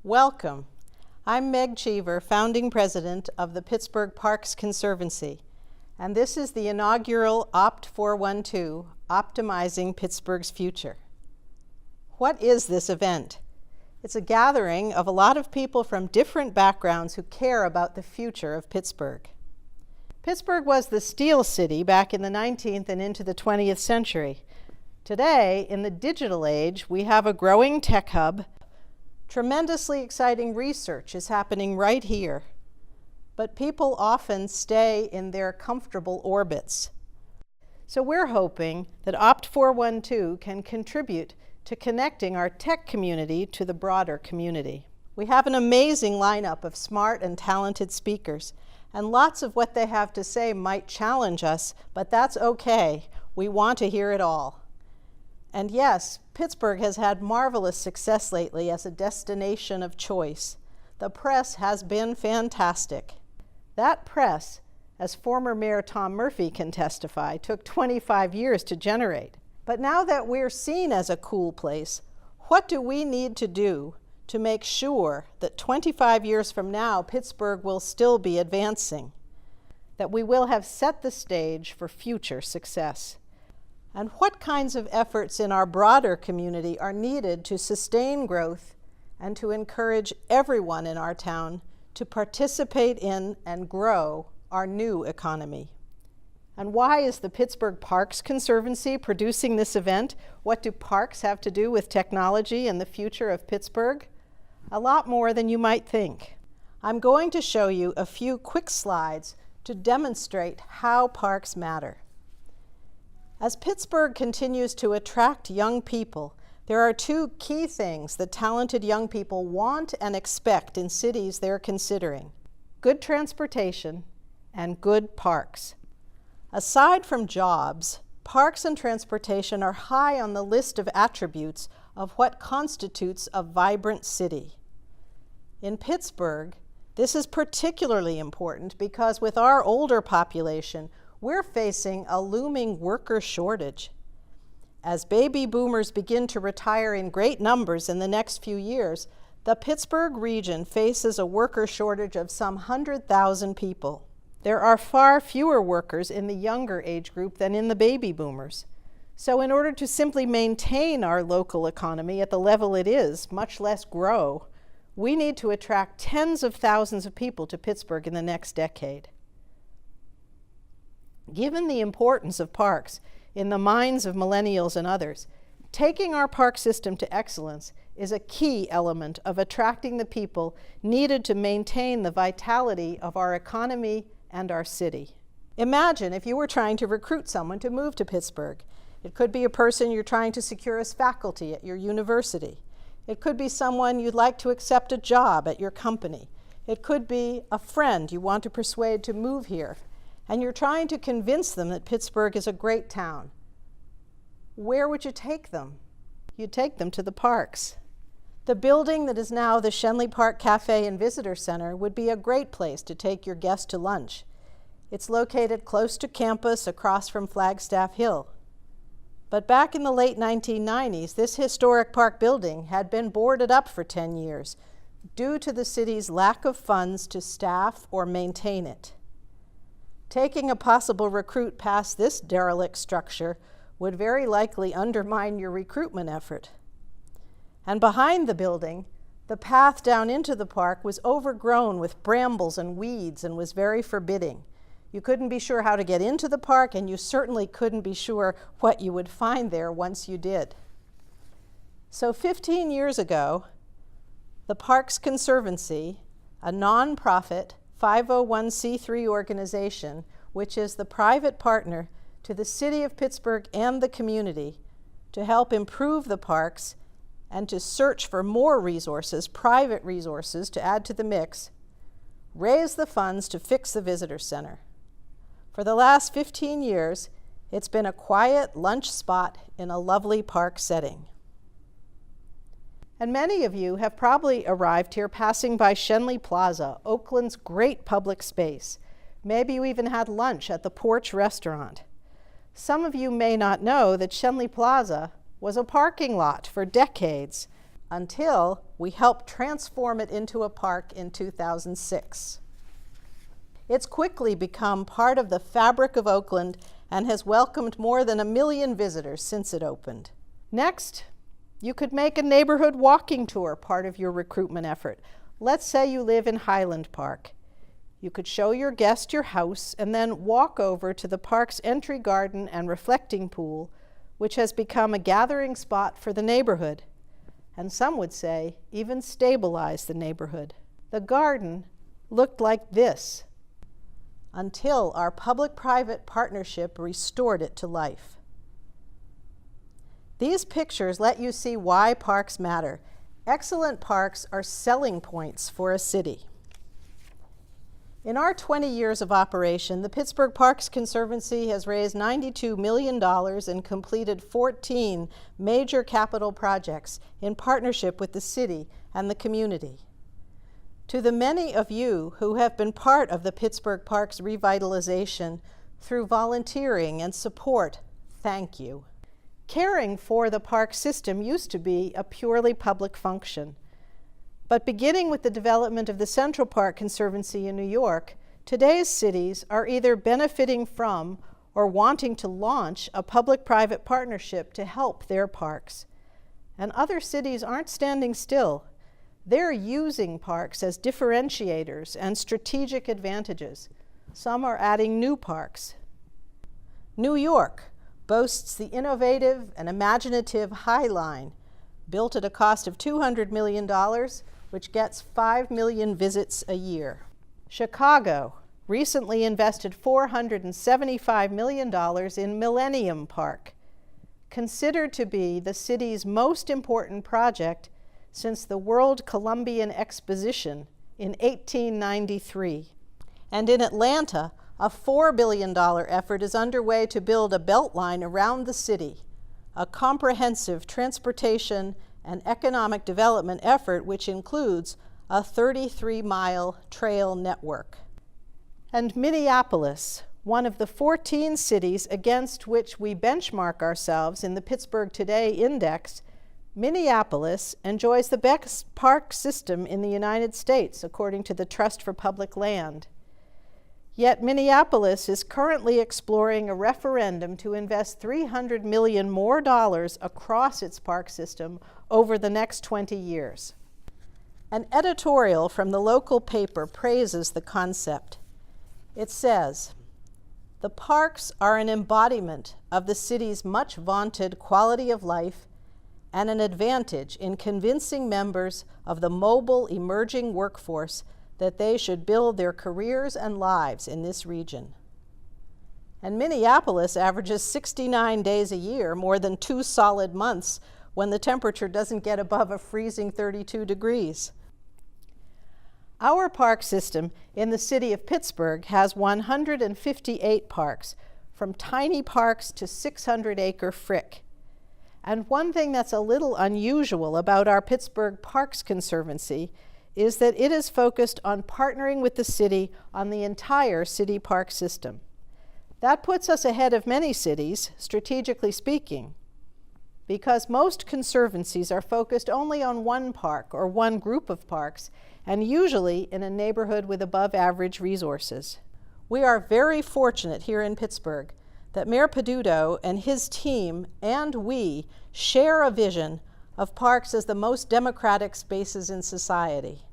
Welcome. I'm Meg Cheever, founding president of the Pittsburgh Parks Conservancy, and this is the inaugural OPT412, Optimizing Pittsburgh's Future. What is this event? It's a gathering of a lot of people from different backgrounds who care about the future of Pittsburgh. Pittsburgh was the steel city back in the 19th and into the 20th century. Today, in the digital age, we have a growing tech hub. Tremendously exciting research is happening right here, but people often stay in their comfortable orbits. So we're hoping that OPT412 can contribute to connecting our tech community to the broader community. We have an amazing lineup of smart and talented speakers, and lots of what they have to say might challenge us, but that's okay. We want to hear it all. And yes, Pittsburgh has had marvelous success lately as a destination of choice. The press has been fantastic. That press, as former Mayor Tom Murphy can testify, took 25 years to generate. But now that we're seen as a cool place, what do we need to do to make sure that 25 years from now, Pittsburgh will still be advancing, that we will have set the stage for future success? And what kinds of efforts in our broader community are needed to sustain growth and to encourage everyone in our town to participate in and grow our new economy? And why is the Pittsburgh Parks Conservancy producing this event? What do parks have to do with technology and the future of Pittsburgh? A lot more than you might think. I'm going to show you a few quick slides to demonstrate how parks matter. As Pittsburgh continues to attract young people, there are two key things that talented young people want and expect in cities they're considering: good transportation and good parks. Aside from jobs, parks and transportation are high on the list of attributes of what constitutes a vibrant city. In Pittsburgh, this is particularly important because with our older population, we're facing a looming worker shortage. As baby boomers begin to retire in great numbers in the next few years, the Pittsburgh region faces a worker shortage of some 100,000 people. There are far fewer workers in the younger age group than in the baby boomers. So in order to simply maintain our local economy at the level it is, much less grow, we need to attract tens of thousands of people to Pittsburgh in the next decade. Given the importance of parks in the minds of millennials and others, taking our park system to excellence is a key element of attracting the people needed to maintain the vitality of our economy and our city. Imagine if you were trying to recruit someone to move to Pittsburgh. It could be a person you're trying to secure as faculty at your university. It could be someone you'd like to accept a job at your company. It could be a friend you want to persuade to move here, and you're trying to convince them that Pittsburgh is a great town. Where would you take them? You'd take them to the parks. The building that is now the Schenley Park Cafe and Visitor Center would be a great place to take your guests to lunch. It's located close to campus across from Flagstaff Hill. But back in the late 1990s, this historic park building had been boarded up for 10 years due to the city's lack of funds to staff or maintain it. Taking a possible recruit past this derelict structure would very likely undermine your recruitment effort. And behind the building, the path down into the park was overgrown with brambles and weeds and was very forbidding. You couldn't be sure how to get into the park, and you certainly couldn't be sure what you would find there once you did. So 15 years ago, the Parks Conservancy, a nonprofit 501c3 organization, which is the private partner to the city of Pittsburgh and the community to help improve the parks and to search for more resources, private resources, to add to the mix, raise the funds to fix the visitor center. For the last 15 years, it's been a quiet lunch spot in a lovely park setting. And many of you have probably arrived here passing by Schenley Plaza, Oakland's great public space. Maybe you even had lunch at the Porch restaurant. Some of you may not know that Schenley Plaza was a parking lot for decades. until we helped transform it into a park in 2006. It's quickly become part of the fabric of Oakland and has welcomed more than 1 million visitors since it opened. Next, you could make a neighborhood walking tour part of your recruitment effort. Let's say you live in Highland Park. You could show your guest your house and then walk over to the park's entry garden and reflecting pool, which has become a gathering spot for the neighborhood, and some would say even stabilize the neighborhood. The garden looked like this until our public-private partnership restored it to life. These pictures let you see why parks matter. Excellent parks are selling points for a city. In our 20 years of operation, the Pittsburgh Parks Conservancy has raised $92 million and completed 14 major capital projects in partnership with the city and the community. To the many of you who have been part of the Pittsburgh Parks revitalization through volunteering and support, thank you. Caring for the park system used to be a purely public function. But beginning with the development of the Central Park Conservancy in New York, today's cities are either benefiting from or wanting to launch a public-private partnership to help their parks. And other cities aren't standing still. They're using parks as differentiators and strategic advantages. Some are adding new parks. New York boasts the innovative and imaginative High Line, built at a cost of $200 million, which gets 5 million visits a year. Chicago recently invested $475 million in Millennium Park, considered to be the city's most important project since the World Columbian Exposition in 1893. And in Atlanta, a $4 billion effort is underway to build a beltline around the city, a comprehensive transportation and economic development effort which includes a 33-mile trail network. And Minneapolis, one of the 14 cities against which we benchmark ourselves in the Pittsburgh Today Index, Minneapolis enjoys the best park system in the United States, according to the Trust for Public Land. Yet Minneapolis is currently exploring a referendum to invest $300 million more across its park system over the next 20 years. An editorial from the local paper praises the concept. It says, "The parks are an embodiment of the city's much vaunted quality of life and an advantage in convincing members of the mobile emerging workforce that they should build their careers and lives in this region." And Minneapolis averages 69 days a year, more than 2 solid months, when the temperature doesn't get above a freezing 32 degrees. Our park system in the city of Pittsburgh has 158 parks, from tiny parks to 600-acre Frick. And one thing that's a little unusual about our Pittsburgh Parks Conservancy is that it is focused on partnering with the city on the entire city park system. That puts us ahead of many cities, strategically speaking, because most conservancies are focused only on one park or one group of parks, and usually in a neighborhood with above-average resources. We are very fortunate here in Pittsburgh that Mayor Peduto and his team and we share a vision of parks as the most democratic spaces in society.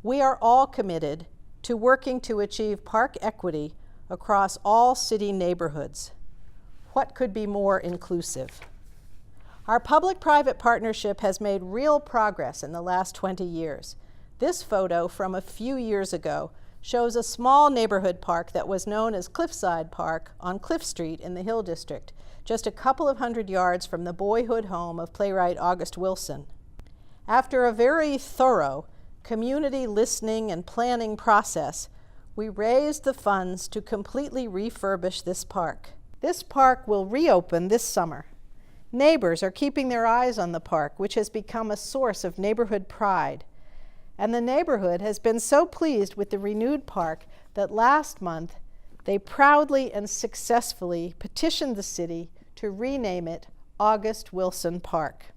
We are all committed to working to achieve park equity across all city neighborhoods. What could be more inclusive? Our public-private partnership has made real progress in the last 20 years. This photo from a few years ago shows a small neighborhood park that was known as Cliffside Park on Cliff Street in the Hill District, just a couple of hundred yards from the boyhood home of playwright August Wilson. After a very thorough community listening and planning process, we raised the funds to completely refurbish this park. This park will reopen this summer. Neighbors are keeping their eyes on the park, which has become a source of neighborhood pride. And the neighborhood has been so pleased with the renewed park that last month they proudly and successfully petitioned the city to rename it August Wilson Park.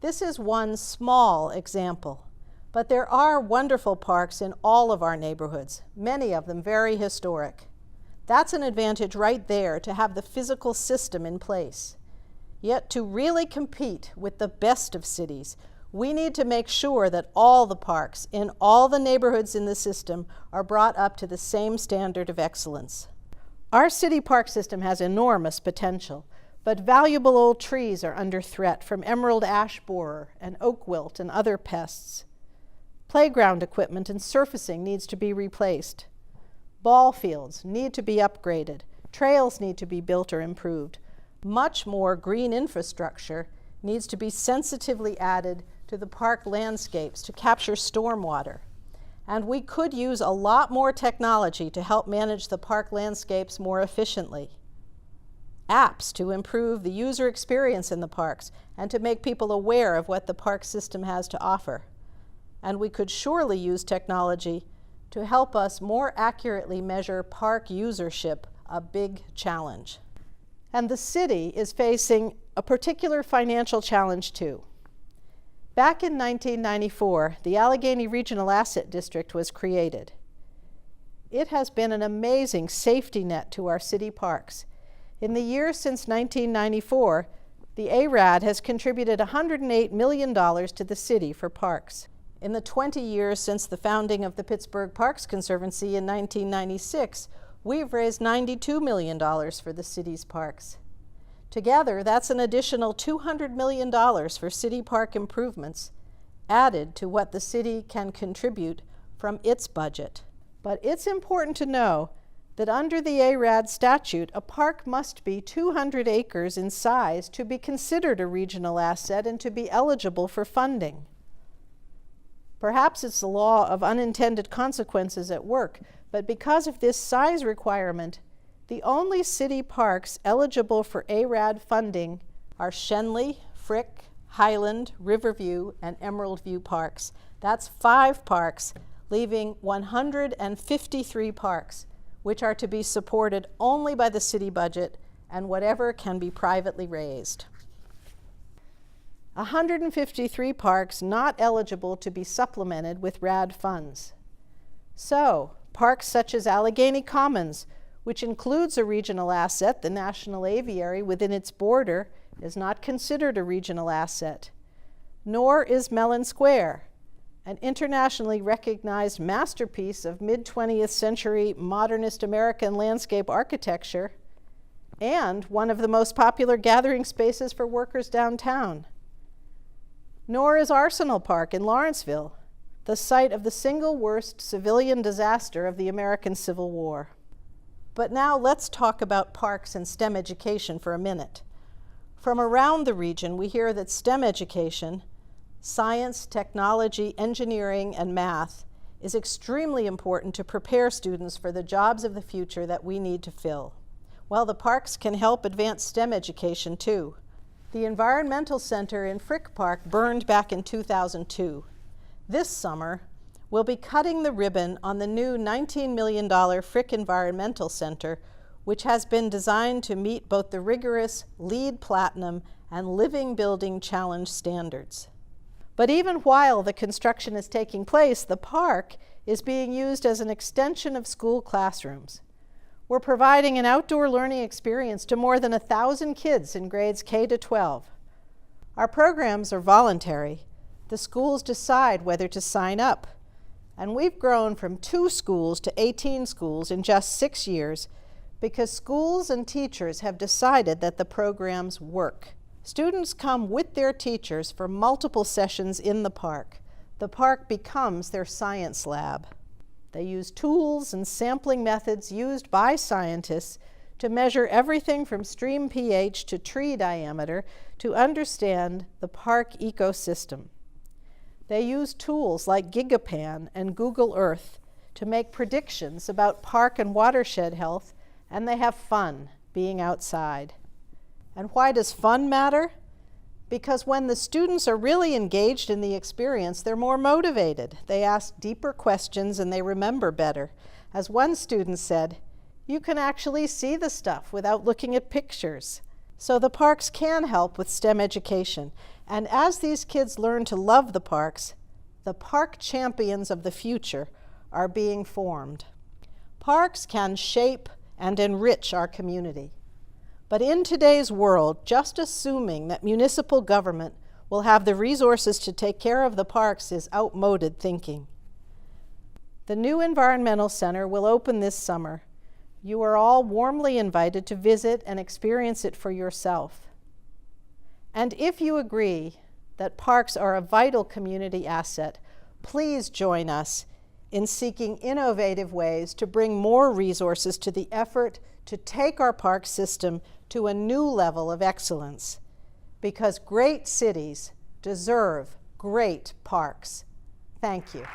This is one small example, but there are wonderful parks in all of our neighborhoods, many of them very historic. That's an advantage right there to have the physical system in place. Yet to really compete with the best of cities, we need to make sure that all the parks in all the neighborhoods in the system are brought up to the same standard of excellence. Our city park system has enormous potential, but valuable old trees are under threat from emerald ash borer and oak wilt and other pests. Playground equipment and surfacing needs to be replaced. Ball fields need to be upgraded. Trails need to be built or improved. Much more green infrastructure needs to be sensitively added to the park landscapes to capture stormwater. And we could use a lot more technology to help manage the park landscapes more efficiently. Apps to improve the user experience in the parks and to make people aware of what the park system has to offer. And we could surely use technology to help us more accurately measure park usership, a big challenge. And the city is facing a particular financial challenge too. Back in 1994, the Allegheny Regional Asset District was created. It has been an amazing safety net to our city parks. In the years since 1994, the ARAD has contributed $108 million to the city for parks. In the 20 years since the founding of the Pittsburgh Parks Conservancy in 1996, we've raised $92 million for the city's parks. Together, that's an additional $200 million for city park improvements, added to what the city can contribute from its budget. But it's important to know that under the ARAD statute, a park must be 200 acres in size to be considered a regional asset and to be eligible for funding. Perhaps it's the law of unintended consequences at work, but because of this size requirement, the only city parks eligible for ARAD funding are Schenley, Frick, Highland, Riverview, and Emerald View parks. That's 5 parks, leaving 153 parks, which are to be supported only by the city budget and whatever can be privately raised. 153 parks not eligible to be supplemented with RAD funds. So, parks such as Allegheny Commons, which includes a regional asset, the National Aviary within its border, is not considered a regional asset. Nor is Mellon Square, an internationally recognized masterpiece of mid-20th century modernist American landscape architecture, and one of the most popular gathering spaces for workers downtown. Nor is Arsenal Park in Lawrenceville, the site of the single worst civilian disaster of the American Civil War. But now let's talk about parks and STEM education for a minute. From around the region, we hear that STEM education, science, technology, engineering, and math, is extremely important to prepare students for the jobs of the future that we need to fill. Well, the parks can help advance STEM education too. The Environmental Center in Frick Park burned back in 2002. This summer, we'll be cutting the ribbon on the new $19 million Frick Environmental Center, which has been designed to meet both the rigorous LEED Platinum and Living Building Challenge standards. But even while the construction is taking place, the park is being used as an extension of school classrooms. We're providing an outdoor learning experience to more than 1,000 kids in grades K to 12. Our programs are voluntary. The schools decide whether to sign up. And we've grown from 2 schools to 18 schools in just 6 years because schools and teachers have decided that the programs work. Students come with their teachers for multiple sessions in the park. The park becomes their science lab. They use tools and sampling methods used by scientists to measure everything from stream pH to tree diameter to understand the park ecosystem. They use tools like GigaPan and Google Earth to make predictions about park and watershed health, and they have fun being outside. And why does fun matter? Because when the students are really engaged in the experience, they're more motivated. They ask deeper questions and they remember better. As one student said, you can actually see the stuff without looking at pictures. So the parks can help with STEM education, And as these kids learn to love the parks, the park champions of the future are being formed. Parks can shape and enrich our community. But in today's world, just assuming that municipal government will have the resources to take care of the parks is outmoded thinking. The new Environmental Center will open this summer. You are all warmly invited to visit and experience it for yourself. And if you agree that parks are a vital community asset, please join us in seeking innovative ways to bring more resources to the effort to take our park system to a new level of excellence, because great cities deserve great parks. Thank you.